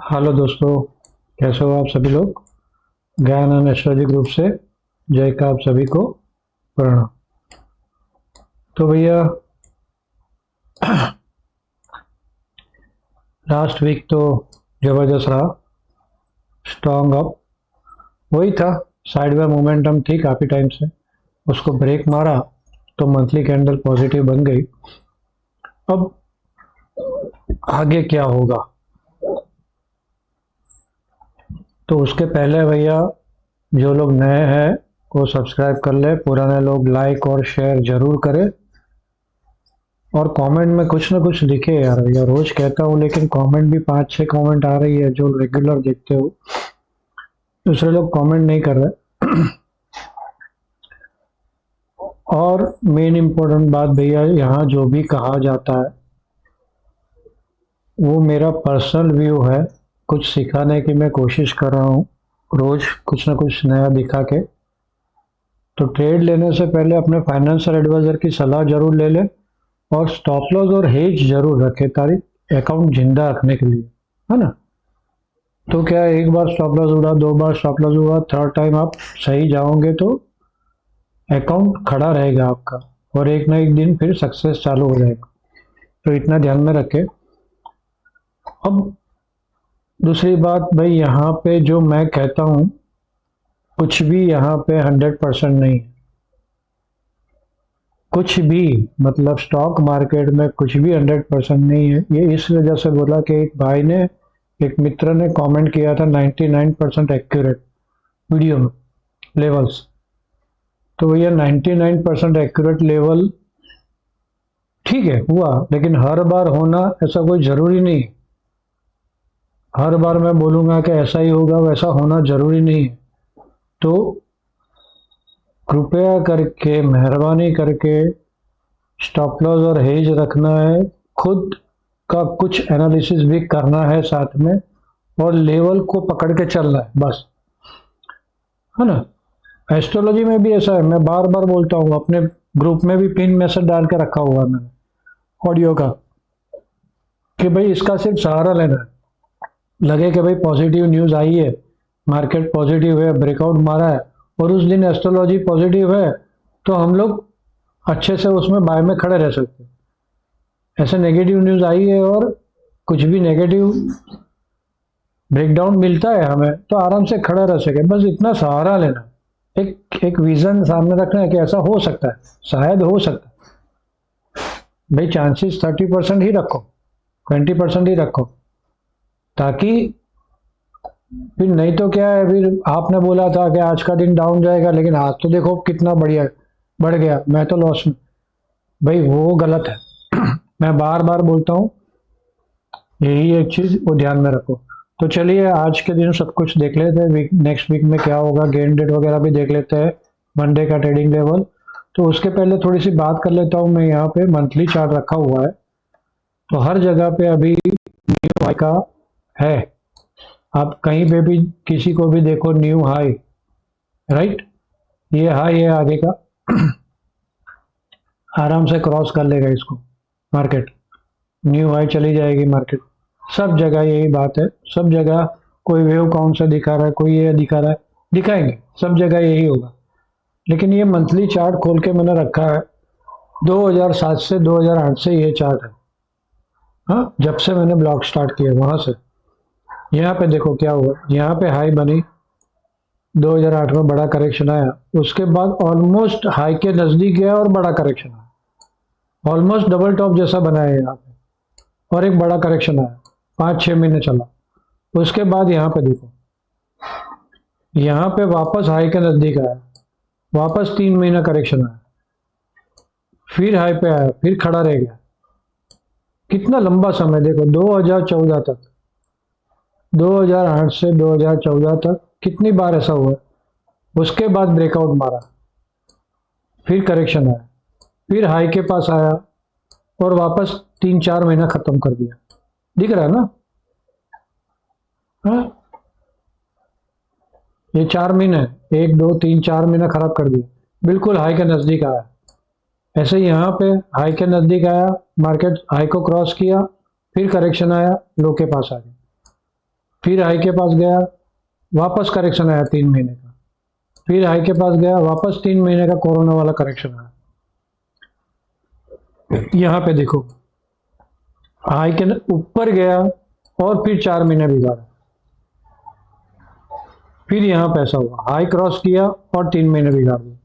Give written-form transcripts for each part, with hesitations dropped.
Hello दोस्तों, कैसे हो आप सभी लोग। ज्ञान एंड एस्ट्रोलॉजी ग्रुप से जय का आप सभी को प्रणाम। तो भैया, लास्ट वीक तो जबरदस्त रहा। स्ट्रॉन्ग अप वही था। साइडवे मोमेंटम थी काफ़ी टाइम से, उसको ब्रेक मारा तो मंथली कैंडल पॉजिटिव बन गई। अब आगे क्या होगा, तो उसके पहले भैया जो लोग नए हैं वो सब्सक्राइब कर ले, पुराने लोग लाइक और शेयर जरूर करें और कमेंट में कुछ ना कुछ लिखे यार। भैया रोज कहता हूँ लेकिन कमेंट भी 5-6 कमेंट आ रही है जो रेगुलर देखते हो, दूसरे लोग कमेंट नहीं कर रहे। और मेन इम्पोर्टेंट बात भैया, यहाँ जो भी कहा जाता है वो मेरा पर्सनल व्यू है। कुछ सिखाने की मैं कोशिश कर रहा हूँ, रोज कुछ ना कुछ नया दिखा के। तो ट्रेड लेने से पहले अपने फाइनेंशियल एडवाइजर की सलाह जरूर ले ले और स्टॉप लॉस और हेज जरूर रखे ताकि अकाउंट जिंदा रखने के लिए, है ना। तो क्या है, एक बार स्टॉप लॉस उड़ा, दो बार स्टॉप लॉस हुआ, थर्ड टाइम आप सही जाओगे तो अकाउंट खड़ा रहेगा आपका और एक ना एक दिन फिर सक्सेस चालू हो जाएगा। तो इतना ध्यान में रखें। अब दूसरी बात भाई, यहाँ पे जो मैं कहता हूँ कुछ भी यहाँ पे 100% नहीं है। कुछ भी मतलब स्टॉक मार्केट में कुछ भी 100% नहीं है। ये इस वजह से बोला कि एक भाई ने, एक मित्र ने कमेंट किया था 99% एक्यूरेट वीडियो में लेवल्स। तो भैया 99% एक्यूरेट लेवल ठीक है हुआ, लेकिन हर बार होना ऐसा कोई जरूरी नहीं। हर बार मैं बोलूंगा कि ऐसा ही होगा वैसा होना जरूरी नहीं है। तो कृपया करके मेहरबानी करके स्टॉप लॉस और हेज रखना है, खुद का कुछ एनालिसिस भी करना है साथ में, और लेवल को पकड़ के चलना है बस, है ना। एस्ट्रोलॉजी में भी ऐसा है, मैं बार बार बोलता हूँ, अपने ग्रुप में भी पिन मैसेज डाल के रखा हुआ है मैंने ऑडियो का, कि भाई इसका सिर्फ सहारा लेना है। लगे कि भाई पॉजिटिव न्यूज आई है, मार्केट पॉजिटिव है, ब्रेकआउट मारा है और उस दिन एस्ट्रोलॉजी पॉजिटिव है, तो हम लोग अच्छे से उसमें बाय में खड़े रह सकते हैं। ऐसे नेगेटिव न्यूज आई है और कुछ भी नेगेटिव ब्रेकडाउन मिलता है हमें, तो आराम से खड़ा रह सके, बस इतना सहारा लेना। एक एक विजन सामने रखना है कि ऐसा हो सकता है, शायद हो सकता है। भाई चांसेस 30% ही रखो, 20% ही रखो, ताकि फिर नहीं तो क्या है, फिर आपने बोला था कि आज का दिन डाउन जाएगा लेकिन आज तो देखो कितना बढ़िया बढ़ गया, मैं तो लॉस में। भाई वो गलत है। मैं बार बार बोलता हूँ, यही एक चीज वो ध्यान में रखो। तो चलिए आज के दिन सब कुछ देख लेते हैं, नेक्स्ट वीक में क्या होगा, गेन डेट वगैरह भी देख लेते हैं, मंडे का ट्रेडिंग लेवल। तो उसके पहले थोड़ी सी बात कर लेता हूँ, मैं यहाँ पे मंथली चार्ट रखा हुआ है। तो हर जगह पे अभी न्यू हाई का है, आप कहीं पे भी किसी को भी देखो न्यू हाई, राइट। ये हाई है आगे का, आराम से क्रॉस कर लेगा इसको मार्केट, न्यू हाई चली जाएगी मार्केट। सब जगह यही बात है, सब जगह कोई वेव कौन सा दिखा रहा है, कोई ये दिखा रहा है, दिखाएंगे सब जगह यही होगा। लेकिन ये मंथली चार्ट खोल के मैंने रखा है 2007 से 2008 से ये चार्ट है। हाँ, जब से मैंने ब्लॉग स्टार्ट किया वहां से। यहाँ पे देखो क्या हुआ, यहाँ पे हाई बनी, 2008 में बड़ा करेक्शन आया, उसके बाद ऑलमोस्ट हाई के नजदीक गया और बड़ा करेक्शन आया, ऑलमोस्ट डबल टॉप जैसा बनाया है यहाँ पे, और एक बड़ा करेक्शन आया, 5-6 महीने चला। उसके बाद यहाँ पे देखो, यहाँ पे वापस हाई के नजदीक आया, वापस 3 महीना करेक्शन आया, फिर हाई पे आया, फिर खड़ा रह गया। कितना लंबा समय देखो, 2014 तक, 2008 से 2014 तक कितनी बार ऐसा हुआ। उसके बाद ब्रेकआउट मारा, फिर करेक्शन आया, फिर हाई के पास आया और वापस 3-4 महीना खत्म कर दिया। दिख रहा है ना। हाँ? ये 4 महीने, 1, 2, 3, 4 महीना खराब कर दिया, बिल्कुल हाई के नजदीक आया। ऐसे ही यहाँ पे हाई के नजदीक आया, मार्केट हाई को क्रॉस किया, फिर करेक्शन आया, लो के पास आ गया। फिर हाई के पास गया, वापस करेक्शन आया 3 महीने का, फिर हाई के पास गया, वापस 3 महीने का कोरोना वाला करेक्शन आया। यहाँ पे देखो हाई के ऊपर गया और फिर 4 महीने बिगाड़ा, फिर यहाँ पे ऐसा हुआ, हाई क्रॉस किया और 3 महीने बिगाड़ दिया।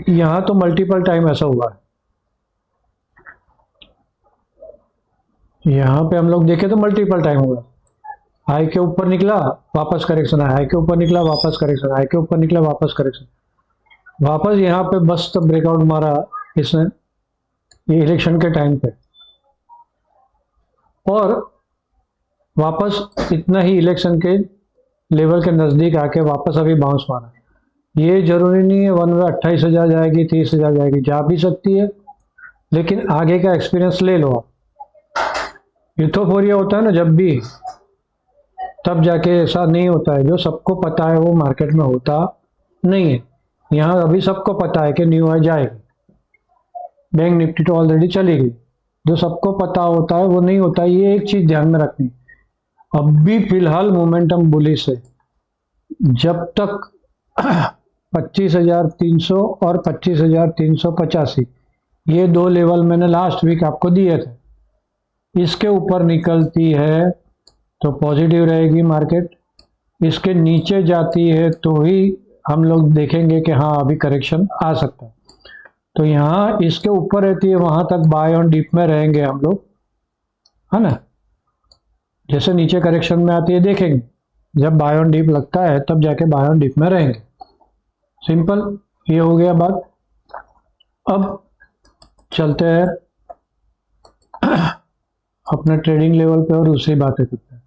यहाँ तो मल्टीपल टाइम ऐसा हुआ है। यहाँ पे हम लोग देखे तो मल्टीपल टाइम हुआ, हाई के ऊपर निकला वापस करेक्शन आया, हाई के ऊपर निकला वापस करेक्शन, हाई के ऊपर निकला वापस करेक्शन, वापस यहाँ पे बस तो ब्रेकआउट मारा इसने ये इलेक्शन के टाइम पे, और वापस इतना ही इलेक्शन के लेवल के नजदीक आके वापस अभी बाउंस मारा। ये जरूरी नहीं है वन में 28,000 जाएगी 30,000 जाएगी, जा भी सकती है, लेकिन आगे का एक्सपीरियंस ले लो आप। यूथोफोरिया होता है ना जब भी, तब जाके ऐसा नहीं होता है। जो सबको पता है वो मार्केट में होता नहीं है। यहाँ अभी सबको पता है कि न्यू हाई जाएगी, बैंक निफ्टी तो ऑलरेडी चली गई। जो सबको पता होता है वो नहीं होता, ये एक चीज ध्यान में रखनी। अब भी फिलहाल मोमेंटम बुलिश है, जब तक 25,300 और 25,385 ये दो लेवल मैंने लास्ट वीक आपको दिए थे, इसके ऊपर निकलती है तो पॉजिटिव रहेगी मार्केट, इसके नीचे जाती है तो ही हम लोग देखेंगे कि हाँ अभी करेक्शन आ सकता है। तो यहाँ इसके ऊपर रहती है वहां तक बाय ऑन डीप में रहेंगे हम लोग, है ना। जैसे नीचे करेक्शन में आती है देखेंगे, जब बाय ऑन डीप लगता है तब जाके बाय ऑन डीप में रहेंगे। सिंपल, ये हो गया बात। अब चलते हैं अपने ट्रेडिंग लेवल पे और दूसरी बातें करते हैं।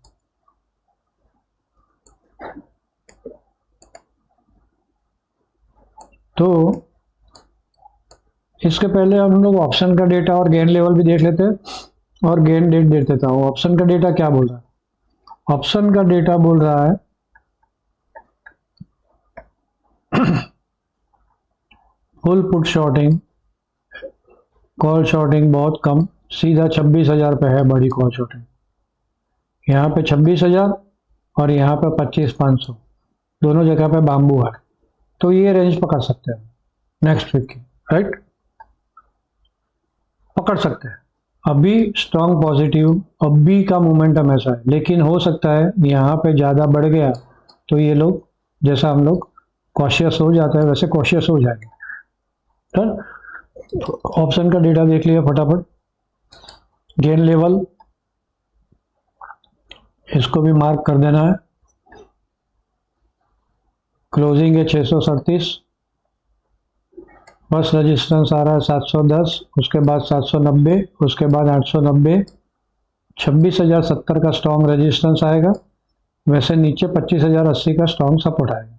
तो इसके पहले हम लोग ऑप्शन का डेटा और गेन लेवल भी देख लेते हैं, और गेन डेट देख देता हूँ। ऑप्शन का डेटा क्या बोल रहा है? ऑप्शन का डेटा बोल रहा है full put shorting, call shorting बहुत कम, सीधा 26,000 पे है बड़ी कॉल शॉर्टिंग। यहाँ पे 26,000 और यहाँ पे 25,500, दोनों जगह पे बाम्बू है, तो ये रेंज पकड़ सकते हैं नेक्स्ट वीक की, राइट, पकड़ सकते हैं। अभी स्ट्रॉन्ग पॉजिटिव, अभी का मोमेंटम ऐसा है, लेकिन हो सकता है यहाँ पे ज़्यादा बढ़ गया तो ये लोग, जैसा हम लोग कॉशियस हो जाता है वैसे कॉशियस हो जाएंगे। ऑप्शन का डेटा देख लिया फटाफट। गेन लेवल इसको भी मार्क कर देना है। क्लोजिंग है 637, बस रजिस्टेंस आ रहा है 710, उसके बाद 790, उसके बाद 890, 26,070 का स्ट्रॉन्ग रेजिस्टेंस आएगा, वैसे नीचे 25,080 का स्ट्रॉन्ग सपोर्ट आएगा।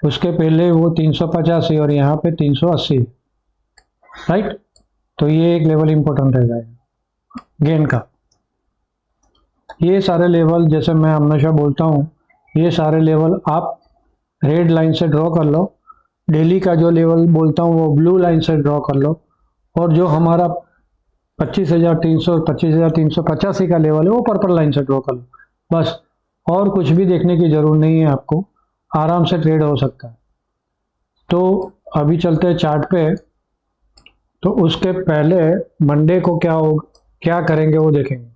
उसके पहले वो 385 और यहाँ पे 380, राइट। तो ये एक लेवल इंपॉर्टेंट रह जाएगा गेन का। ये सारे लेवल, जैसे मैं हमेशा बोलता हूँ, ये सारे लेवल आप रेड लाइन से ड्रॉ कर लो, डेली का जो लेवल बोलता हूँ वो ब्लू लाइन से ड्रॉ कर लो, और जो हमारा 25,300 25,385 का लेवल है वो पर्पल लाइन से ड्रॉ कर लो, बस। और कुछ भी देखने की जरूरत नहीं है आपको, आराम से ट्रेड हो सकता है। तो अभी चलते हैं चार्ट पे। तो उसके पहले मंडे को क्या करेंगे वो देखेंगे।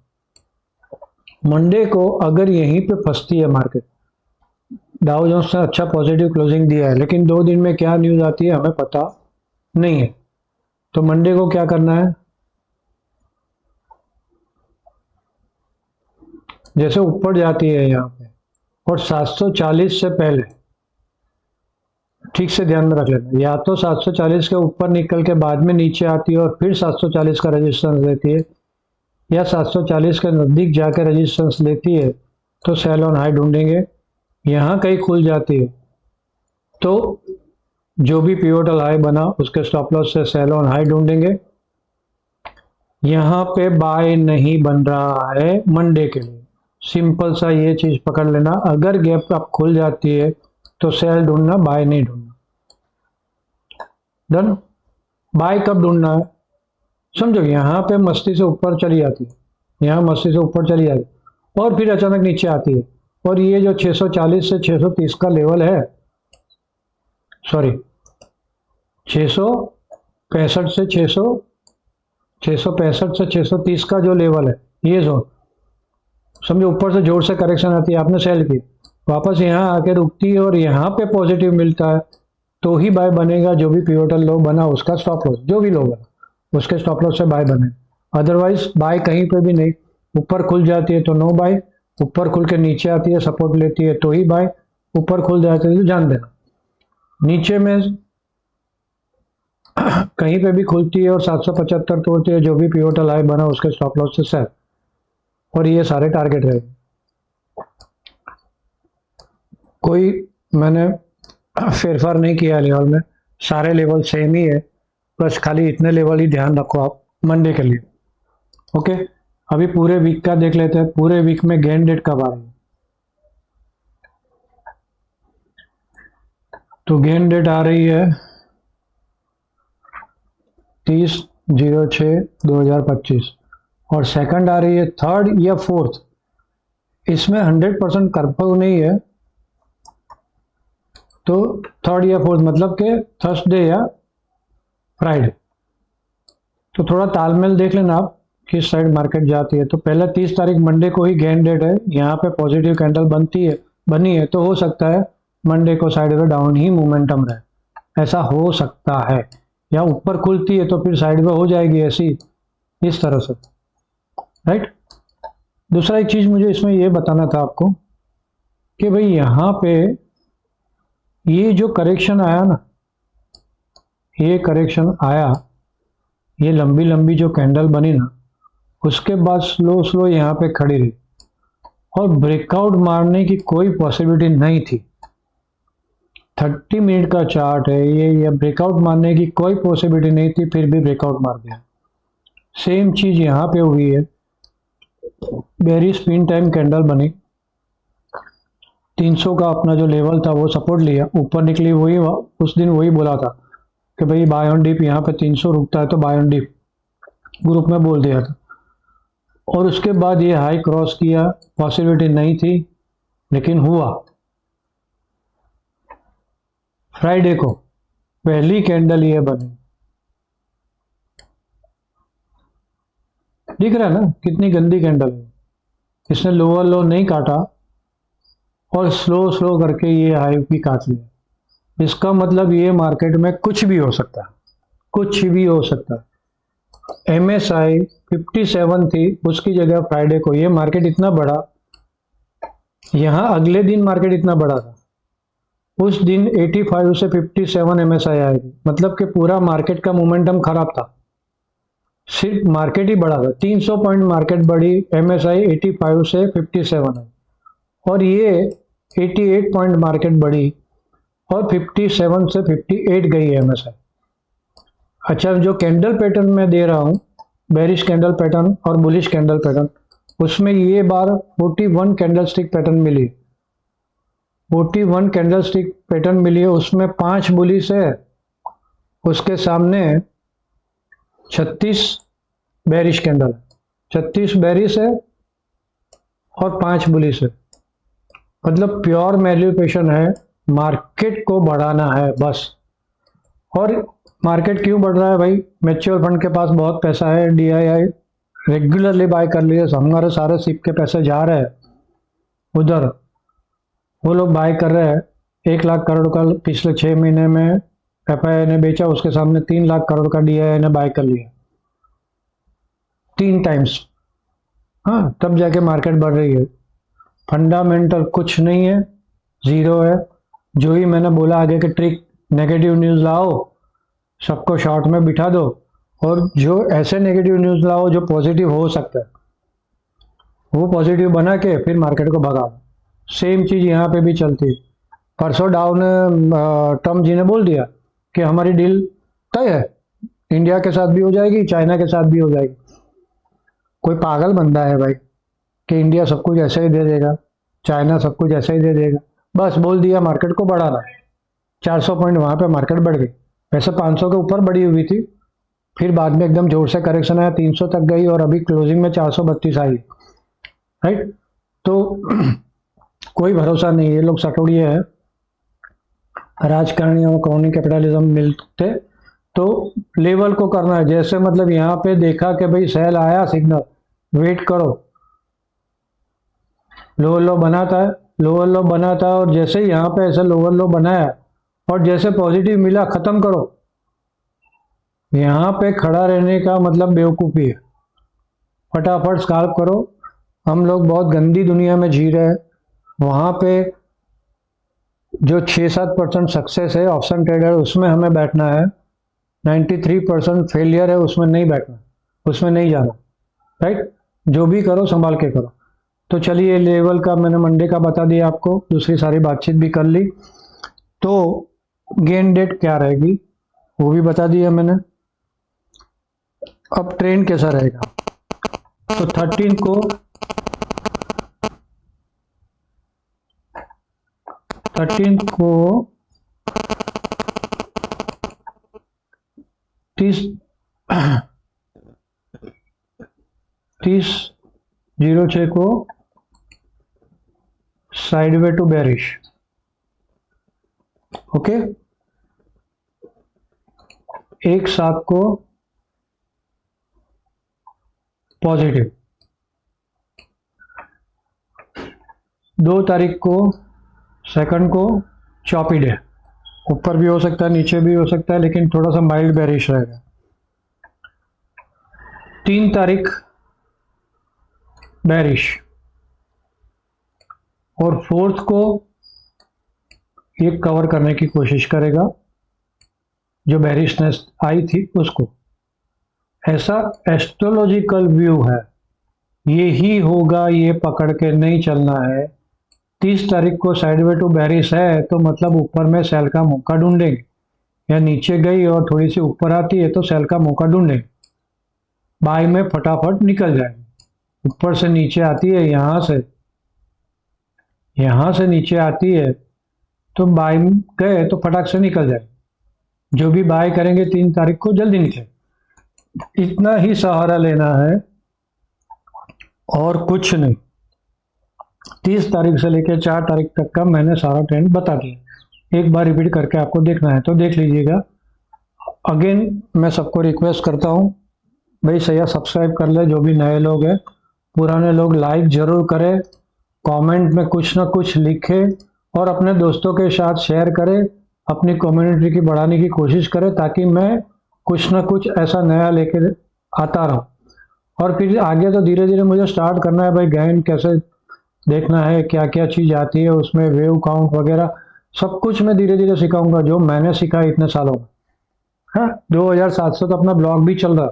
मंडे को अगर यहीं पे फंसती है मार्केट, डाउ जोन्स ने अच्छा पॉजिटिव क्लोजिंग दिया है, लेकिन 2 दिन में क्या न्यूज आती है हमें पता नहीं है। तो मंडे को क्या करना है, जैसे ऊपर जाती है यहाँ पे और 740 से पहले, ठीक से ध्यान में रख लेना, या तो 740 के ऊपर निकल के बाद में नीचे आती है और फिर 740 का रेजिस्टेंस लेती है, या 740 के नजदीक जाकर रेजिस्टेंस लेती है तो सेल ऑन हाई ढूंढेंगे। यहाँ कहीं खुल जाती है तो जो भी पिवोटल हाई बना उसके स्टॉप लॉस से सेल ऑन हाई ढूंढेंगे। यहाँ पे बाय नहीं बन रहा है मंडे के लिए, सिंपल सा ये चीज पकड़ लेना। अगर गैप अप खुल जाती है तो सेल ढूंढना, बाय नहीं ढूंढना। डन। बाय कब ढूंढना है समझो, यहाँ पे मस्ती से ऊपर चली जाती है, यहाँ मस्ती से ऊपर चली जाती है और फिर अचानक नीचे आती है। और ये जो 640 से 630 का लेवल है, सॉरी 665 से 630 का जो लेवल है, ये जोन समझो, ऊपर से जोर से करेक्शन आती है, आपने सेल की, वापस यहाँ आके रुकती है और यहाँ पे पॉजिटिव मिलता है, तो ही बाय बनेगा। जो भी पिवोटल लो बना उसका स्टॉप लॉस, जो भी लो बना उसके स्टॉप लॉस से बाय बने, अदरवाइज बाय कहीं पे भी नहीं। ऊपर खुल जाती है तो नो बाय, ऊपर खुल के नीचे आती है सपोर्ट लेती है तो ही बाय, ऊपर खुल जाती है तो जान देना। नीचे में कहीं पे भी खुलती है और 775 तोड़ती है, जो भी पिवोटल हाई बना उसके स्टॉप लॉस से सेल, और ये सारे टारगेट रहे। कोई मैंने फेरफार नहीं किया लेवल में, सारे लेवल सेम ही है, बस खाली इतने लेवल ही ध्यान रखो आप मंडे के लिए। ओके, अभी पूरे वीक का देख लेते हैं, पूरे वीक में गेन डेट कब आ रही है। तो गेन डेट आ रही है 30/06/2025 और सेकंड आ रही है 3rd या 4th। इसमें 100% कंफर्म नहीं है, तो 3rd या 4th मतलब के थर्सडे या फ्राइडे। तो थोड़ा तालमेल देख लेना आप किस साइड मार्केट जाती है। तो पहले 30 तारीख मंडे को ही गेन डेट है, यहाँ पे पॉजिटिव कैंडल बनी है, तो हो सकता है मंडे को साइडवे डाउन ही मोमेंटम रहे, ऐसा हो सकता है। या ऊपर खुलती है तो फिर साइडवे हो जाएगी ऐसी, इस तरह से, राइट। दूसरा एक चीज मुझे इसमें ये बताना था आपको कि भाई यहाँ पे ये जो करेक्शन आया ना, ये करेक्शन आया, ये लंबी लंबी जो कैंडल बनी ना, उसके बाद स्लो स्लो यहाँ पे खड़ी रही और ब्रेकआउट मारने की कोई पॉसिबिलिटी नहीं थी। 30 मिनट का चार्ट है ये ब्रेकआउट मारने की कोई पॉसिबिलिटी नहीं थी, फिर भी ब्रेकआउट मार दिया। सेम चीज यहाँ पे हुई है, बेरी स्पिन टाइम कैंडल बनी, 300 का अपना जो लेवल था वो सपोर्ट लिया, ऊपर निकली, वही उस दिन वही बोला था कि भाई बाय ऑन डिप यहाँ पे 300 रुकता है तो बाय ऑन डिप, ग्रुप में बोल दिया था। और उसके बाद ये हाई क्रॉस किया, पॉसिबिलिटी नहीं थी लेकिन हुआ। फ्राइडे को पहली कैंडल ये बनी, दिख रहा है ना कितनी गंदी कैंडल है। इसने लोअर लो नहीं काटा और स्लो स्लो करके ये हाई भी काट लिया। इसका मतलब ये मार्केट में कुछ भी हो सकता है, कुछ भी हो सकता है। MSI 57 थी, उसकी जगह फ्राइडे को ये मार्केट इतना बड़ा, यहाँ अगले दिन मार्केट इतना बड़ा था, उस दिन 85 से 57 MSI आएगी, मतलब कि पूरा मार्केट का मोमेंटम खराब था, सिर्फ मार्केट ही बड़ा था। 300 पॉइंट मार्केट बढ़ी, MSI 85 से 57 है, और ये 88 पॉइंट मार्केट बढ़ी और 57 से 58 गई है MSI। अच्छा, जो कैंडल पैटर्न मैं दे रहा हूँ, बेरिश कैंडल पैटर्न और बुलिश कैंडल पैटर्न, उसमें ये बार 41 कैंडल स्टिक पैटर्न मिली, 41 कैंडल स्टिक पैटर्न मिली है, उसमें 5 बुलिश है, उसके सामने 36 बेरिश कैंडल, 36 बेरिश है और 5 बुलिश है, मतलब प्योर मैनिपुलेशन है, मार्केट को बढ़ाना है बस। और मार्केट क्यों बढ़ रहा है भाई, म्यूचुअल फंड के पास बहुत पैसा है, DII रेगुलरली बाय कर लिए, हमारे सारे सिप के पैसे जा रहे हैं उधर, वो लोग बाय कर रहे हैं। 1 लाख करोड़ का पिछले 6 महीने में FII ने बेचा, उसके सामने 3 लाख करोड़ का DII ने बाय कर लिया, 3 टाइम्स। हाँ, तब जाके मार्केट बढ़ रही है। फंडामेंटल कुछ नहीं है, जीरो है। जो ही मैंने बोला आगे के ट्रिक, नेगेटिव न्यूज लाओ, सबको शॉर्ट में बिठा दो, और जो ऐसे नेगेटिव न्यूज लाओ जो पॉजिटिव हो सकता है, वो पॉजिटिव बना के फिर मार्केट को भगाओ। सेम चीज यहाँ पे भी चलती है। परसों डाउ ने ट्रम्प जी ने बोल दिया कि हमारी डील तय है, इंडिया के साथ भी हो जाएगी, चाइना के साथ भी हो जाएगी। कोई पागल बंदा है भाई कि इंडिया सब कुछ ऐसे ही दे देगा, चाइना सब कुछ ऐसे ही दे देगा, बस बोल दिया मार्केट को बढ़ाना। 400 पॉइंट वहां पे मार्केट बढ़ गई, वैसे 500 के ऊपर बढ़ी हुई थी, फिर बाद में एकदम जोर से करेक्शन आया, 300 तक गई और अभी क्लोजिंग में 432 आई, राइट। तो कोई भरोसा नहीं, ये लोग सटोड़िए है, राजकारणी और क्रोनी कैपिटलिज्म मिलते तो लेवल को करना है। जैसे मतलब यहाँ पे देखा कि भाई सेल आया सिग्नल, वेट करो, लोअर लो बनाता है, लोअर लो बनाता है, और जैसे ही यहाँ पे ऐसे लोअर लो बनाया और जैसे पॉजिटिव मिला खत्म करो। यहाँ पे खड़ा रहने का मतलब बेवकूफ़ी है, फटाफट स्काल्प करो। हम लोग बहुत गंदी दुनिया में जी रहे हैं, वहाँ पे जो 6-7% सक्सेस है ऑप्शन ट्रेडर, उसमें हमें बैठना है। 93% फेलियर है, उसमें नहीं बैठना, उसमें नहीं जाना, राइट। जो भी करो संभाल के करो। तो चलिए, लेवल का मैंने मंडे का बता दिया आपको, दूसरी सारी बातचीत भी कर ली। तो गेन डेट क्या रहेगी वो भी बता दिया मैंने। अब ट्रेंड कैसा रहेगा, तो 13 को 30.06 को साइडवे टू बेरिश, ओके। 1/7 को पॉजिटिव, 2 तारीख को सेकंड को चॉपी डे, ऊपर भी हो सकता है नीचे भी हो सकता है, लेकिन थोड़ा सा माइल्ड बेरिश रहेगा। 3 तारीख बेरिश, और 4th को ये कवर करने की कोशिश करेगा जो बेरिशनेस आई थी उसको। ऐसा एस्ट्रोलॉजिकल व्यू है, ये ही होगा, ये पकड़ के नहीं चलना है। 30 तारीख को साइडवे टू बेरिश है, तो मतलब ऊपर में सेल का मौका ढूंढेंगे, या नीचे गई और थोड़ी सी ऊपर आती है तो सेल का मौका ढूंढेंगे, बाय में फटाफट निकल जाएंगे। ऊपर से नीचे आती है, यहाँ से नीचे आती है तो बाय गए तो फटाक से निकल जाए। जो भी बाय करेंगे 3 तारीख को जल्दी निकले, इतना ही सहारा लेना है और कुछ नहीं। 30 तारीख से लेकर 4 तारीख तक का मैंने सारा ट्रेंड बता दिया, एक बार रिपीट करके आपको देखना है तो देख लीजिएगा। अगेन मैं सबको रिक्वेस्ट करता हूँ, भाई सही सब्सक्राइब कर ले, जो भी नए लोग हैं, पुराने लोग लाइक जरूर करें, कमेंट में कुछ ना कुछ लिखे और अपने दोस्तों के साथ शेयर करें, अपनी कम्युनिटी की बढ़ाने की कोशिश करें, ताकि मैं कुछ ना कुछ ऐसा नया लेकर आता रहूं। और फिर आगे तो धीरे धीरे मुझे स्टार्ट करना है भाई, गैन कैसे देखना है, क्या क्या चीज़ आती है उसमें, वेव काउंट वगैरह सब कुछ मैं धीरे धीरे सिखाऊंगा, जो मैंने सीखा इतने सालों में। हाँ, 2007 से तो अपना ब्लॉग भी चल रहा,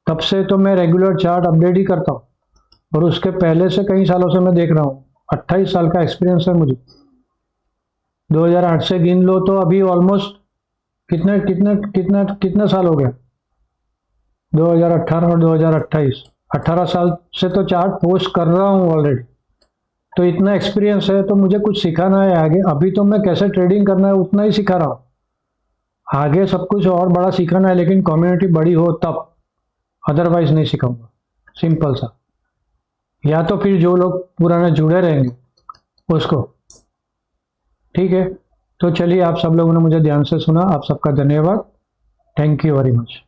तब से तो मैं रेगुलर चार्ट अपडेट ही करता हूँ, और उसके पहले से कई सालों से मैं देख रहा हूँ। 28 साल का एक्सपीरियंस है मुझे। 2008 से गिन लो तो अभी ऑलमोस्ट कितने साल हो गए, 2018 और 2028, 18 साल से तो चार्ट पोस्ट कर रहा हूँ ऑलरेडी। तो इतना एक्सपीरियंस है, तो मुझे कुछ सिखाना है आगे। अभी तो मैं कैसे ट्रेडिंग करना है उतना ही सिखा रहा हूँ, आगे सब कुछ और बड़ा सीखना है, लेकिन कम्युनिटी बड़ी हो तब, अदरवाइज नहीं सिखाऊंगा, सिंपल सा। या तो फिर जो लोग पुराने जुड़े रहेंगे उसको, ठीक है। तो चलिए, आप सब लोगों ने मुझे ध्यान से सुना, आप सबका धन्यवाद, थैंक यू वेरी मच।